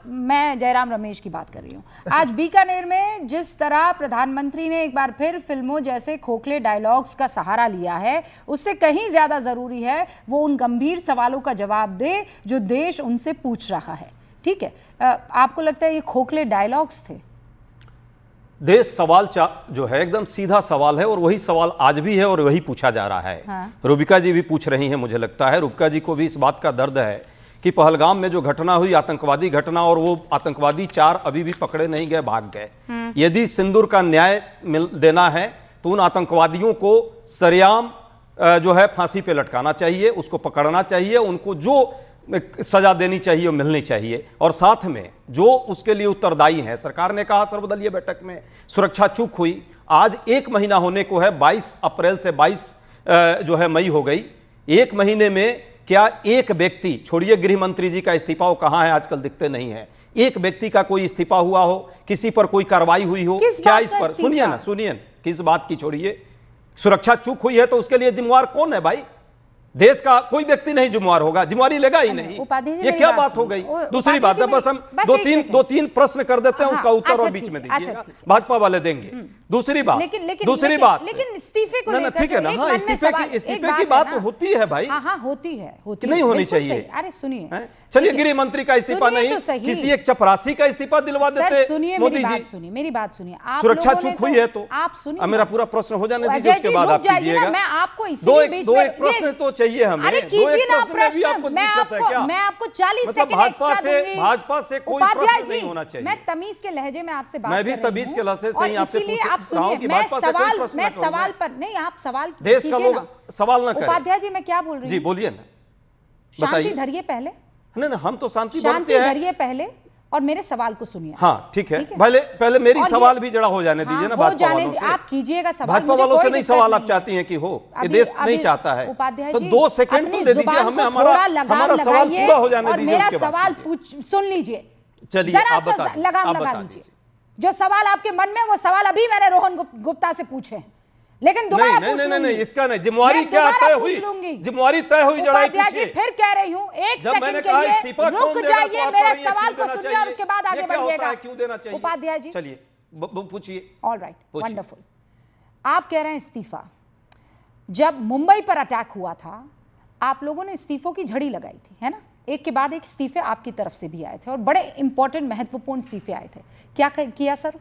मैं जयराम रमेश की बात कर रही हूँ। आज बीकानेर में जिस तरह प्रधानमंत्री ने एक बार फिर फिल्मों जैसे खोखले डायलॉग्स का सहारा लिया है, उससे कहीं ज्यादा जरूरी है वो उन गंभीर सवालों का जवाब दे जो देश उनसे पूछ रहा है। ठीक है, आपको लगता है ये खोखले डायलॉग्स थे? देश सवाल जो है एकदम सीधा सवाल है और वही सवाल आज भी है और वही पूछा जा रहा है। हाँ। रूबिका जी भी पूछ रही हैं, मुझे लगता है रूबिका जी को भी इस बात का दर्द है कि पहलगाम में जो घटना हुई, आतंकवादी घटना, और वो आतंकवादी 4 अभी भी पकड़े नहीं गए, भाग गए। यदि सिंदूर का न्याय देना है तो उन आतंकवादियों को सरेआम जो है फांसी पे लटकाना चाहिए, उसको पकड़ना चाहिए, उनको जो सजा देनी चाहिए वो मिलनी चाहिए। और साथ में जो उसके लिए उत्तरदायी है, सरकार ने कहा सर्वदलीय बैठक में सुरक्षा चूक हुई, आज 1 महीना होने को है, 22 अप्रैल से 22 जो है मई हो गई। 1 महीने में क्या एक व्यक्ति, छोड़िए गृह मंत्री जी का इस्तीफा, वो कहाँ है आजकल, दिखते नहीं है, एक व्यक्ति का कोई इस्तीफा हुआ हो, किसी पर कोई कार्रवाई हुई हो क्या? इस पर सुनिए ना, सुनिए, किस बात की छोड़िए, सुरक्षा चूक हुई है तो उसके लिए जिम्मेवार कौन है भाई? देश का कोई व्यक्ति नहीं जिम्मेवार होगा, जिम्मेवारी लेगा ही नहीं। ये क्या बात हो गई? दूसरी बात है, बस हम दो तीन प्रश्न कर देते हैं, उसका उत्तर और बीच में दीजिएगा, भाजपा वाले देंगे। दूसरी बात, लेकिन इस्तीफे को लेकर, ठीक है ना, हाँ, इस्तीफे की बात होती है भाई, हाँ होती है, नहीं होनी चाहिए। अरे सुनिए, चलिए गृह मंत्री का इस्तीफा नहीं, किसी एक चपरासी का इस्तीफा दिलवा देते मोदी जी। मेरी बात सुनिए, सुरक्षा चूक हुई है तो आप सुनिए, मेरा पूरा प्रश्न हो जाने दीजिए, उसके बाद आप कीजिएगा। मैं आपको इसीलिए दो एक प्रश्न तो चाहिए हमें। अरे कीजिए ना प्रश्न, मैं आपको 40 सेकंड एक्स्ट्रा दूंगी। भाजपा से कोई प्रश्न नहीं होना चाहिए। मैं तमीज के लहजे में आपसे बात कर रही हूं, मैं भी तमीज के लहजे से ही आपसे पूछ रहा हूं कि भाजपा से कोई प्रश्न मैं सवाल पर नहीं, आप सवाल देश का लोग सवाल ना करें। उपाध्याय जी मैं क्या बोल रही हूं? जी बोलिए ना, शांति धरिए पहले। नहीं, हम तो शांति धरिए पहले और मेरे सवाल को सुनिए। हाँ ठीक है, पहले मेरी सवाल भी जड़ा हो जाने दीजिए ना भाजपा वालों से। आप कीजिएगा सवाल, भाजपा वालों से नहीं सवाल आप चाहती हैं कि हो, ये देश नहीं चाहता है, तो 2 सेकंड तो दे दीजिए हमें, हमारा सवाल पूरा हो जाने दीजिए, मेरा सवाल सुन लीजिए। चलिए आप बताइए, लगाम लगा लीजिए। जो सवाल आपके मन में, वो सवाल अभी मैंने रोहन गुप्ता से पूछे हैं, लेकिन दोबारा नहीं, इसका नहीं, जिम्मेवारी क्या तय हुई? जिम्मेवारी तय हुई, जड़ाई पूछिए। फिर कह रही हूँ 1 सेकंड के लिए रुक जाइए, मेरे सवाल को सुनिए और उसके बाद आगे बढ़िएगा। क्यों देना चाहिए उपाध्याय जी? चलिए पूछिए। All right, wonderful. आप कह रहे हैं इस्तीफा। जब मुंबई पर अटैक हुआ था, आप लोगों ने इस्तीफों की झड़ी लगाई थी, है ना? एक के बाद एक इस्तीफे आपकी तरफ से भी आए थे और बड़े इंपॉर्टेंट महत्वपूर्ण इस्तीफे आए थे। क्या किया सर?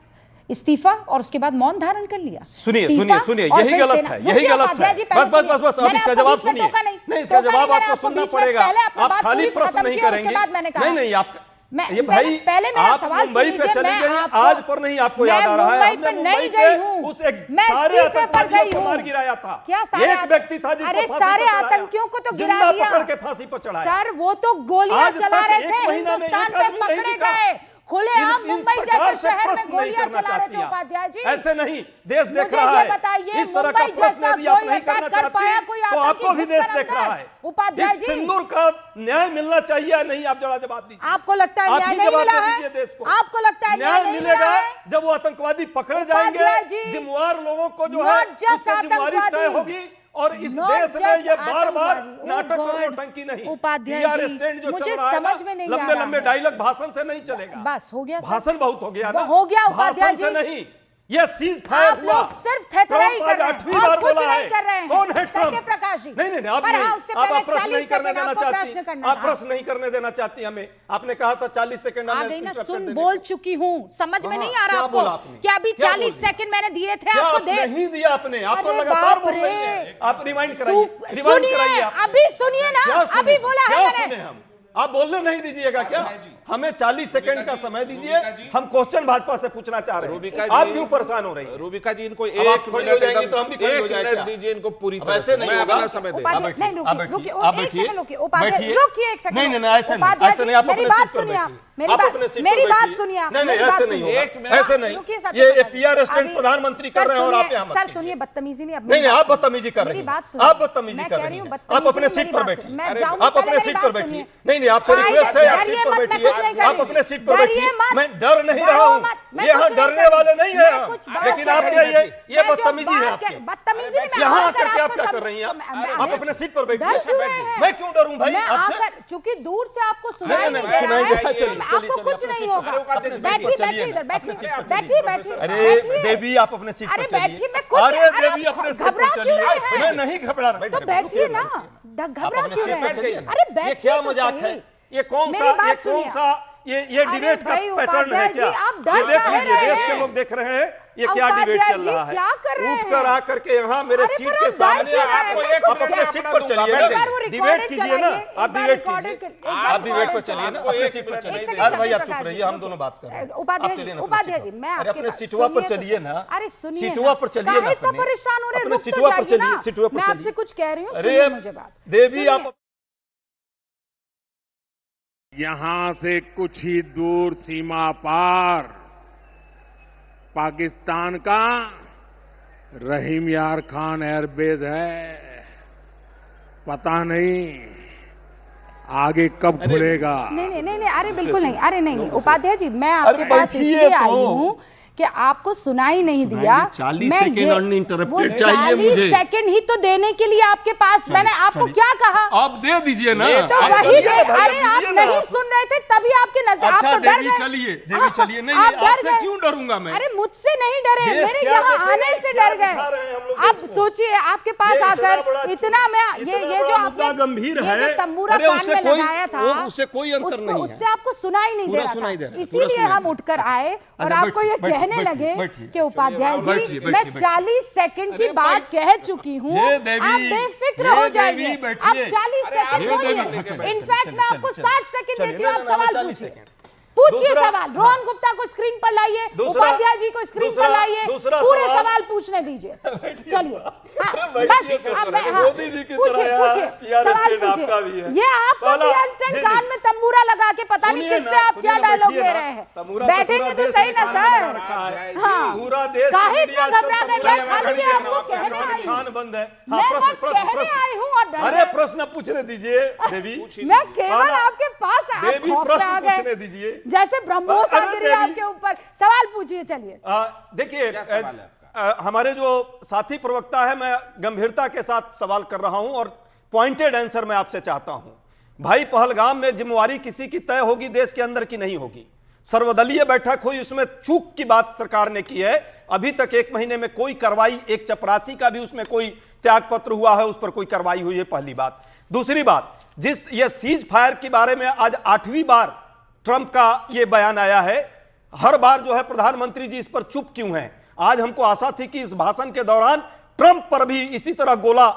इस्तीफा और उसके बाद मौन धारण कर लिया। सुनिए, यही गलत है, यही गलत है। बस अब इसका जवाब सुनिए। नहीं, इसका जवाब आपको सुनना पड़ेगा, आप खाली प्रश्न नहीं करेंगे। नहीं, आप ये भाई आप मुंबई पे चली गई, आज पर नहीं आपको याद आ रहा है? हमने मुंबई पे उस एक सारे आतंकवादियों को मार गिराया था। एक व्यक्ति था जिसको सारे आतंकियों को तो गिरा दिया, पकड़ के फांसी पर चढ़ाया। सर वो तो गोलियां चला रहे थे, हिंदुस्तान पे पकड़े गए, खुलेआम मुंबई जैसे शहर में गोलियां चला रहे थे। उपाध्याय जी ऐसे नहीं, देश देख रहा है। इस तरह का प्रश्न यदि आप नहीं करना चाहते तो आपको भी देश देख रहा है। उपाध्याय जी, सिंदूर का न्याय मिलना चाहिए या नहीं, आप जरा जवाब दीजिए। आपको लगता है न्याय नहीं मिला है? देश को आपको लगता है न्याय मिलेगा जब वो आतंकवादी पकड़े जाएंगे, जिम्मेवार लोगों को जो है जिम्मेवारी तय होगी। और इस देश में ये बार-बार नाटक और नौटंकी नहीं, उपाध्याय स्टैंड जो मुझे चल रहा है, समझ में नहीं आ रहा है। लंबे डायलॉग भाषण से नहीं चलेगा। बस हो गया, भाषण बहुत हो गया ना, हो गया उपाध्याय जी। नहीं, ये सीज फायर हुआ, आप लोग सिर्फ थेथराई कर रहे हैं और कुछ नहीं कर रहे हैं। कौन है सत्य प्रकाश जी? नहीं, आप प्रश्न नहीं करने देना चाहती, आप प्रश्न नहीं करने देना चाहती हमें। आपने कहा था 40 सेकंड आ गई ना, सुन बोल चुकी हूँ, समझ में नहीं आ रहा आपको क्या? अभी 40 सेकंड मैंने दिए थे आपको, नहीं दिया आपने, आप तो लगातार बोल रही हैं। आप रिमाइंड कराइए, सुनिए, अभी सुनिए ना, अभी बोला है मैंने। आप बोलने नहीं दीजिएगा क्या? हमें 40 सेकंड का समय दीजिए, हम क्वेश्चन भाजपा से पूछना चाह रहे हैं। आप क्यों परेशान हो रही हैं? रूबिका जी, इनको 1 मिनट दीजिए, इनको पूरी तरह से मैं अपना समय दे। रुकिए एक सेकंड, नहीं ऐसे नहीं, आप मेरी बात सुनिए, मेरी बात सुनिए। नहीं ऐसे नहीं, ऐसे नहीं, ये पीआर स्टैंड प्रधानमंत्री कर रहे हैं और आप यहाँ सर सुनिए, बदतमीजी नहीं, आप बदतमीजी कर रही हैं, आप बदतमीजी कर रही हैं। आप अपने सीट पर बैठिए, आप अपने सीट पर बैठिए। नहीं आपसे रिक्वेस्ट है, आप सीट पर बैठिए। नहीं कर रही। आप अपने सीट पर डरिए बैठिए। मत। मैं डर नहीं डरो रहा हूँ। मत। मैं यहाँ कुछ नहीं डरने कर वाले रही। नहीं है मैं आप। कुछ बात लेकिन कर आपके रही हूँ। ये मैं जो बदतमीजी है बात आपकी। कर- बदतमीजी नहीं, मैं यहाँ आकर आकर के आप आपको क्या सब- कर रही हैं? मैं- आप अपने सीट पर डर क्यों बैठिए। रहे हैं? मैं क्यों डरूं भाई मैं आपसे? आकर चूंकि दूर से आपको सुनाई नहीं, नहीं नहीं, दे सुनाई रहा दे है, रहा है। चलिए, आपको चलिए, कुछ अपने नहीं सीट होगा। पर उपाध्याय जी, बैठिए चलिए बैठिए ना, इधर बैठिए अपने सीट पर बैठिए चलिए। बैठिए अरे बैठिए। देवी आप अपने सीट अरे पर चलिए। बैठिए, मैं कुछ- अरे अरे देवी आप अपने सीट घबरा पर क्यों चलिए। रहे हैं? मैं नहीं घबरा रहा। तो बैठिए ना, घबरा अपने क्यों सीट रहे पर हैं? चलिए। अरे ये बैठिए क्या तो मजाक सही। है? ये कौन मेरी सा बात सुनिए। ये अरे डिबेट का भाई पैटर्न है उपाध्याय क्या? जी, आप डर ये देख काहे लीजिए, रहे देश के हैं? लोग देख रहे हैं ये क्या उपाध्याय डिबेट चल जी, रहा है। क्या कर रहे उठ हैं? कर आकर के यहाँ मेरे अरे सीट फिर के हम सामने बैठ जाएं, आपको मैं एक कुछ अपने नहीं सीट अपना पर दूंगा, चलिए बैठ ना। जाइए। डिबेट कीजिए ना, आप डिबेट रिकॉर्डेड कीजिए। आप डिबेट पर चलिए ना, अपने सीट पर चलिए। अरे भाई आप चुप रहिए, हम दोनों बात कर रहे हैं। उपाध्याय आप चलिए ना, उपाध्याय जी, मैं अरे आपके अपने पास- सीटवा पर सुनिए तो चलिए सही। ना। अरे सुनिए सीटवा ना। पर चलिए ना, काहे इतना अपने परेशान हो रहे हैं? अपने रुक तो सीटवा पर जाइए ना। चलिए, सीटवा पर मैं चलिए। आपसे कुछ कह रही हूँ, अरे सुनिए मुझे बात। देवी सुनिए। आप यहां से कुछ ही दूर सीमा पार पाकिस्तान का रहीम यार खान एयरबेस है। पता नहीं आगे कब खुलेगा। नहीं, अरे बिल्कुल नहीं, अरे नहीं, उपाध्याय जी, मैं आपके अरे पास बैठिए इसलिए तो। आई हूँ कि आपको सुनाई नहीं दिया। 40 मैं सेकंड ये- uninterrupted वो चाहिए 40 मुझे। सेकंड ही तो देने के लिए आपके पास, मैंने आपको क्या कहा? आप दे दीजिए ना। तो आप वही चलिए दे, ना भाई, अरे आप दीजिए ना। नहीं सुन रहे थे तभी आपके नजर, आप अच्छा तो डर देवी गए। चलिए, देवी चलिए। नहीं आप डर आपसे गए। क्यों डरूंगा मैं? अरे मुझसे नहीं डरे, देश मेरे क्या यहाँ देख रहे आने हैं, से क्या डर दिखा रहे हैं हम लोग गए। आप देश को? सोचिए, आपके पास ये इतना आकर बड़ा इतना मैं इतना ये बड़ा जो मुद्दा आपने गंभीर ये है। जो तंबूरा अरे कान उससे में कोई- लगाया था, उससे कोई अंतर नहीं है। उससे आपको सुनाई नहीं दे पूरा रहा सुनाई दे था, रहा है, पूरा इसीलिए सुनाई हम दे उठकर आए और अच्छा, आपको ये बैठिए, कहने बैठिए, लगे बैठिए। कि उपाध्याय बैठिए, जी, बैठिए, मैं बैठिए। 40 सेकंड की अरे बात कह चुकी हूँ, ये देवी, आप बेफिक्र ये हो देवी, जाइए। बैठिए। आप 40 अरे आप सेकंड ये देवी, बोलिए। अच्छा, इनफैक्ट चलिए, मैं आपको चलिए, 60 सेकंड चलिए, देती हूँ, आप ना, ना, सवाल 40 पूछिए। सेकंड। पूछिए दूसरा- सवाल। रोहन गुप्ता को स्क्रीन पर लाइए, उपाध्याय जी को स्क्रीन पर लाइए, पूरे सवाल पूछने दीजिए। चलिए, हाँ, बस अब मैं- हाँ, मोदी जी की पूछिए तरह पूछिए, यार, PR सवाल स्टैंड आपका भी पूछिए। है। ये आपका पहला- PR स्टैंड जी, कान जी। में तंबूरा लगा के पता नहीं सुनिए किससे ना, आप सुनिए क्या ना, डायलॉग बैठिए ले ना। रहे हैं। तंबूरा बैठेंगे तो सही ना सर। हाँ, पूरा देश काहे मीडिया इतना इस घबरा पर गए? तंबूरा मैं लगा खाली के आपको आपका कहने किसान आई हूँ। खान बंद है। मैं हाँ, बस कहने आई हूँ और डर अरे गए। प्रश्न पूछने दीजिए देवी। मैं केवल पहला- आपके पास आप देवी खौफ में प्रश्न आ पूछने गए, दीजिए। जैसे ब्रह्मोस आ अरे गिरी देवी। आपके ऊपर। सवाल पूछिए, चलिए। देखिए क्या सवाल है हमारे जो साथी प्रवक्ता है, मैं गंभीरता के साथ सवाल कर रहा हूं और पॉइंटेड आंसर मैं आपसे चाहता हूं। भाई पहलगाम में जिम्मेवारी किसी की तय होगी, देश के अंदर की नहीं होगी। सर्वदलीय बैठक हुई, उसमें चूक की बात सरकार ने की है। अभी तक 1 महीने में कोई कार्रवाई, एक चपरासी का भी उसमें कोई त्यागपत्र हुआ है, उस पर कोई कार्रवाई हुई है, पहली बात। दूसरी बात, जिस ये सीज फायर के बारे में आज 8वीं बार ट्रंप का ये बयान आया है। हर बार जो है प्रधानमंत्री जी इस पर चुप क्यों हैं? आज हमको आशा थी कि इस भाषण के दौरान ट्रंप पर भी इसी तरह गोला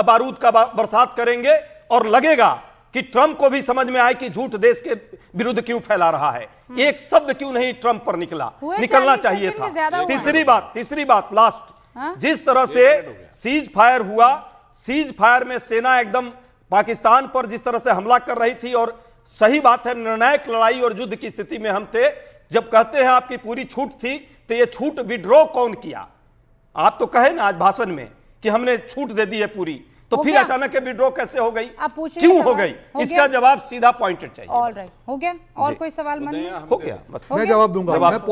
बारूद का बरसात करेंगे और लगेगा कि ट्रंप को भी समझ में आए कि झूठ देश के विरुद्ध क्यों फैला रहा है। एक शब्द क्यों नहीं ट्रंप पर निकलना 40 चाहिए सेकंड में ज्यादा था। हुआ। तीसरी बात लास्ट, हाँ? जिस तरह से सीज फायर हुआ, सीज फायर में सेना एकदम पाकिस्तान पर जिस तरह से हमला कर रही थी, और सही बात है, निर्णायक लड़ाई और युद्ध की स्थिति में हम थे। जब कहते हैं आपकी पूरी छूट थी, तो ये छूट विड्रॉ कौन किया? आप तो कहे ना आज भाषण में कि हमने छूट दे दी है पूरी, तो हो फिर गया? अचानक विड्रॉ कैसे हो गई? आप पूछिए क्यों हो सवाल। गई? हो इसका गया? जवाब सीधा पॉइंटेड चाहिए। ऑल राइट, हो गया? और कोई सवाल मन में? हो गया बस। हो मैं गया? जवाब दूंगा। जवाब- मैं